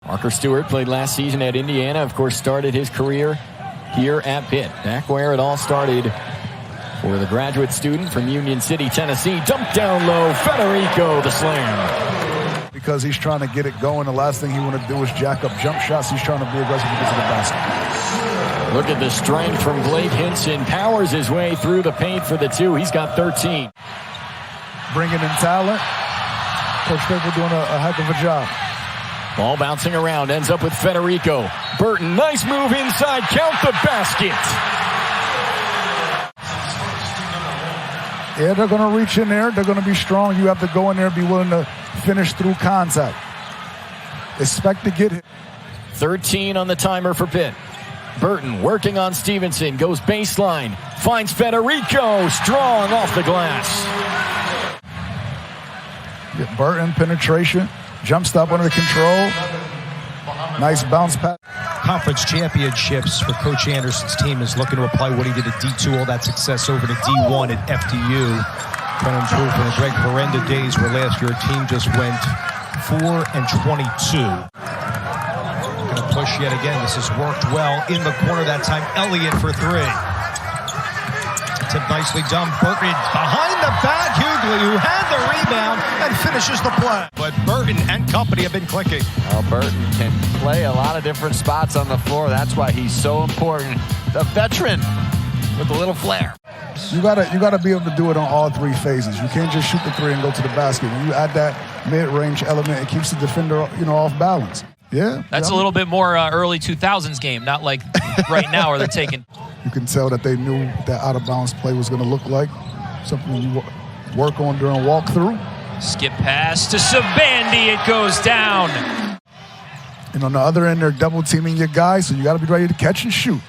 Marker Stewart played last season at Indiana. Of course, started his career here at Pitt. Back where it all started for the graduate student from Union City, Tennessee. Dumped down low. Federico, the slam. Because he's trying to get it going. The last thing he want to do is jack up jump shots. He's trying to be aggressive because of the basket. Look at the strength from Blake Hinson. Powers his way through the paint for the two. He's got 13. Bringing in talent. Coach Staple doing a heck of a job. Ball bouncing around, ends up with Federico. Burton, nice move inside, count the basket. Yeah, they're going to reach in there. They're going to be strong. You have to go in there and be willing to finish through contact. Expect to get hit. 13 on the timer for Pitt. Burton working on Stevenson, goes baseline, finds Federico, strong off the glass. Yeah, Burton, penetration. Jump stop under control. Nice bounce pass. Conference championships for Coach Anderson's team is looking to apply what he did at D2, all that success over to D1 at FDU. Trying to improve from the Greg Verenda days where last year a team just went 4-22. Going to push yet again. This has worked well in the corner that time. Elliott for three. Tip nicely done. Burton behind the back. Hughley, who had the rebound and finishes the play. But Burton and company have been clicking. Well, Burton can play a lot of different spots on the floor. That's why he's so important. The veteran with a little flair. You gotta be able to do it on all three phases. You can't just shoot the three and go to the basket. When you add that mid-range element, it keeps the defender, off balance. Yeah. That's a little bit more early 2000s game, not like right now where they're taking. You can tell that they knew that out-of-bounds play was going to look like. Something you work on during walkthrough. Skip pass to Sabandi. It goes down. And on the other end, they're double-teaming your guys, so you got to be ready to catch and shoot.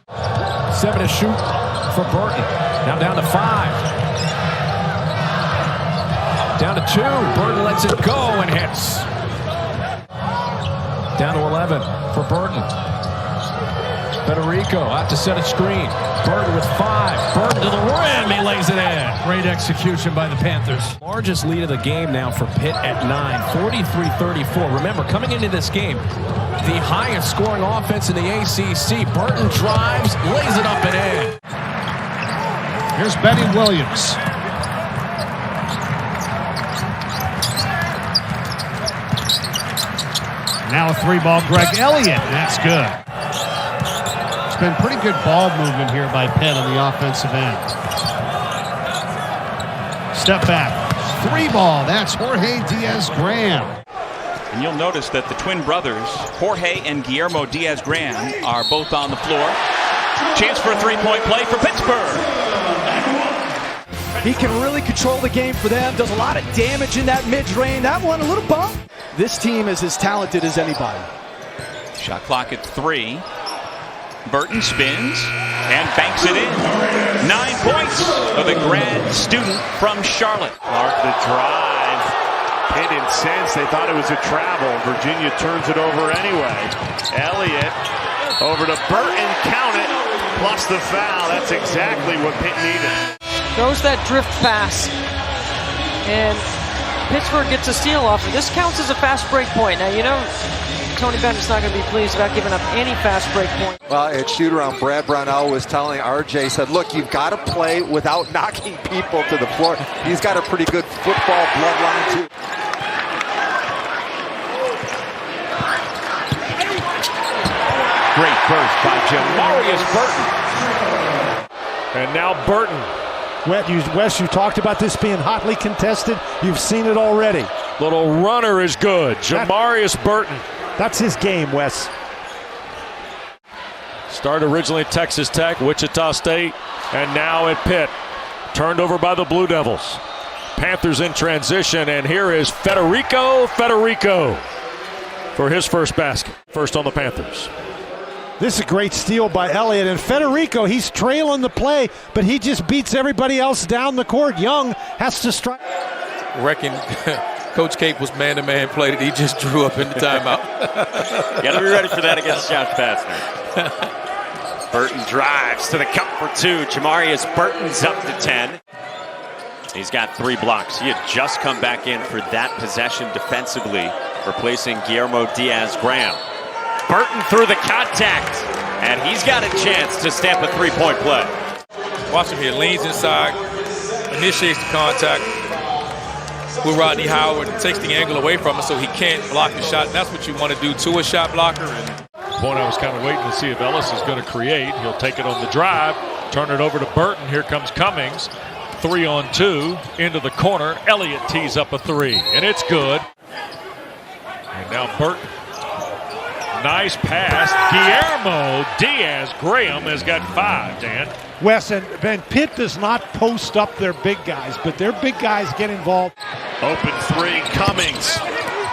7 to shoot for Burton. Now down to 5. Down to 2. Burton lets it go and hits. Down to 11 for Burton. Federico out to set a screen. Burton with 5. Burton to the rim. He lays it in. Great execution by the Panthers. Largest lead of the game now for Pitt at 9, 43-34. Remember, coming into this game, the highest scoring offense in the ACC. Burton drives, lays it up and in. Here's Benny Williams. Now a 3-ball, Greg Elliott. That's good. It's been pretty good ball movement here by Pitt on the offensive end. Step back. 3-ball. That's Jorge Diaz-Graham. And you'll notice that the twin brothers, Jorge and Guillermo Diaz-Graham, are both on the floor. Chance for a three-point play for Pittsburgh. He can really control the game for them. Does a lot of damage in that mid-range. That one, a little bump. This team is as talented as anybody. Shot clock at 3. Burton spins and banks it in. 9 points for the grad student from Charlotte. Clark the drive. Pitt incensed. They thought it was a travel. Virginia turns it over anyway. Elliott over to Burton. Count it. Plus the foul. That's exactly what Pitt needed. Throws that drift pass. And Pittsburgh gets a steal off it. This counts as a fast break point. Now, Tony Bennett's not going to be pleased about giving up any fast break point. Well, at shoot-around, Brad Brownell was telling RJ, said, look, you've got to play without knocking people to the floor. He's got a pretty good football bloodline, too. Great burst by Jamarius Burton. And now Burton. Wes, you talked about this being hotly contested. You've seen it already. Little runner is good. Jamarius Burton. That's his game, Wes. Started originally at Texas Tech, Wichita State, and now at Pitt. Turned over by the Blue Devils. Panthers in transition, and here is Federico for his first basket. First on the Panthers. This is a great steal by Elliott. And Federico, he's trailing the play, but he just beats everybody else down the court. Young has to strike. Reckon Coach Cape was man-to-man play that he just drew up in the timeout. You got to be ready for that against John Pastner. Burton drives to the cup for 2. Jamarius Burton's up to 10. He's got 3 blocks. He had just come back in for that possession defensively replacing Guillermo Diaz-Graham. Burton through the contact, and he's got a chance to stamp a three-point play. Watch him here. Leans inside, initiates the contact with Rodney Howard, and takes the angle away from him so he can't block the shot. And that's what you want to do to a shot blocker. Point I was kind of waiting to see if Ellis is going to create. He'll take it on the drive, turn it over to Burton. Here comes Cummings. 3-on-2 into the corner. Elliott tees up a three, and it's good. And now Burton. Nice pass. Guillermo Diaz-Graham has got 5, Dan. Wes, and Pitt does not post up their big guys, but their big guys get involved. Open three, Cummings.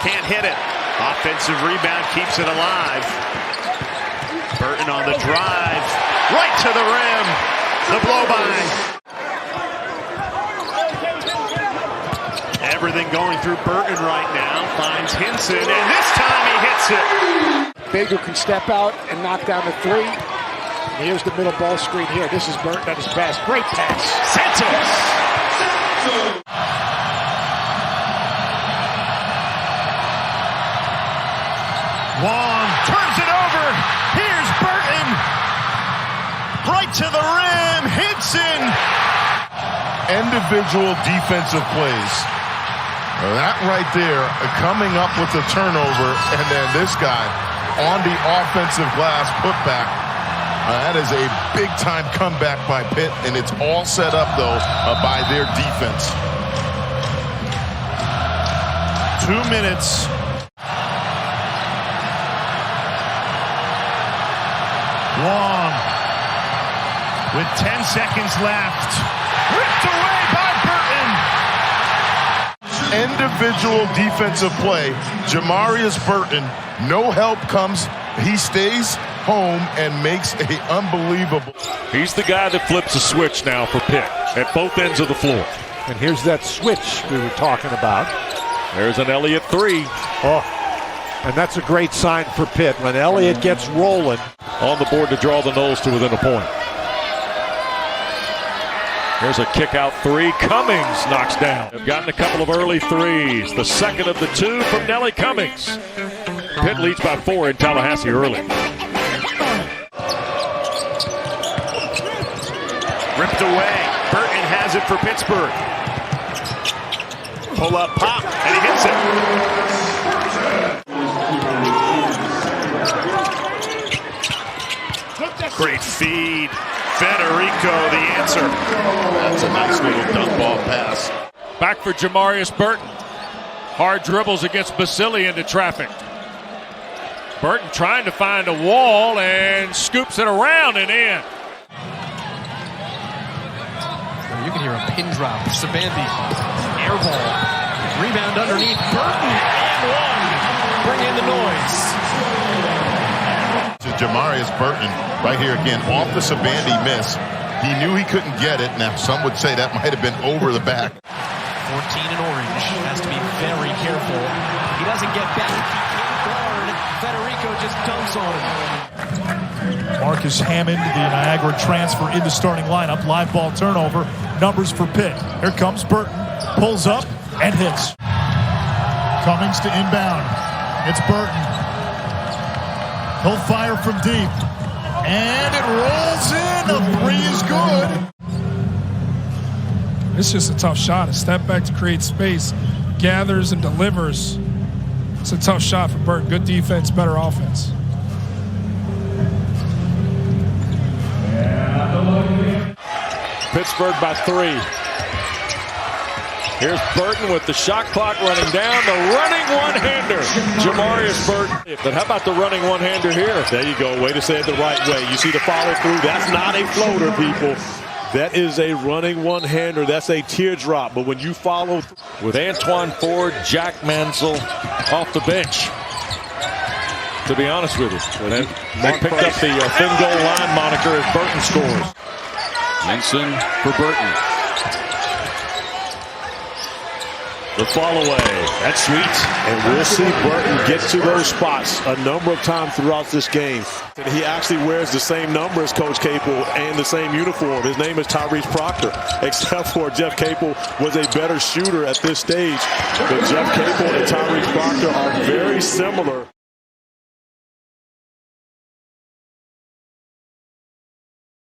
Can't hit it. Offensive rebound keeps it alive. Burton on the drive. Right to the rim. The blow-by. Everything going through Burton right now. Finds Hinson, and this time he hits it. Baker can step out and knock down the three. And here's the middle ball screen here. This is Burton at his best. Great pass. Santos. Wong turns it over. Here's Burton. Right to the rim. Hinson. Individual defensive plays. That right there, coming up with the turnover, and then this guy on the offensive glass putback. That is a big-time comeback by Pitt, and it's all set up, though, by their defense. 2 minutes. Wong with 10 seconds left. Ripped away by Burton. Individual defensive play. Jamarius Burton, no help comes. He stays home and makes a unbelievable. He's the guy that flips a switch now for Pitt at both ends of the floor. And here's that switch we were talking about. There's an Elliott three. Oh, and that's a great sign for Pitt when Elliott gets rolling. On the board to draw the Noles to within a point. Here's a kick out three. Cummings knocks down. They've gotten a couple of early threes. The second of the two from Nelly Cummings. Pitt leads by 4 in Tallahassee early. Ripped away. Burton has it for Pittsburgh. Pull up pop, and he hits it. Great feed. Federico, the answer. That's a nice little dump ball pass. Back for Jamarius Burton. Hard dribbles against Basile into traffic. Burton trying to find a wall and scoops it around and in. You can hear a pin drop. Sabandi, air ball. Rebound underneath. Burton and one. Bring in the noise. To Jamarius Burton, right here again, off the Sabandi miss. He knew he couldn't get it. Now, some would say that might have been over the back. 14 in orange. Has to be very careful. He doesn't get back. He can't guard. Federico just dunks on him. Marcus Hammond, the Niagara transfer into starting lineup. Live ball turnover. Numbers for Pitt. Here comes Burton. Pulls up and hits. Cummings to inbound. It's Burton. He'll fire from deep. And it rolls in. The three is good. It's just a tough shot. A step back to create space. Gathers and delivers. It's a tough shot for Burton. Good defense, better offense. Pittsburgh by 3. Here's Burton with the shot clock running down. The running one-hander, Jamarius Burton. But how about the running one-hander here? There you go. Way to say it the right way. You see the follow-through. That's not a floater, people. That is a running one-hander. That's a teardrop. But when you follow with Antoine Ford, Jack Mansell off the bench, to be honest with you, they picked up the thin goal line moniker as Burton scores. Henson for Burton. The follow away. That's sweet. And we'll see Burton get to those spots a number of times throughout this game. He actually wears the same number as Coach Capel and the same uniform. His name is Tyrese Proctor, except for Jeff Capel was a better shooter at this stage. But Jeff Capel and Tyrese Proctor are very similar.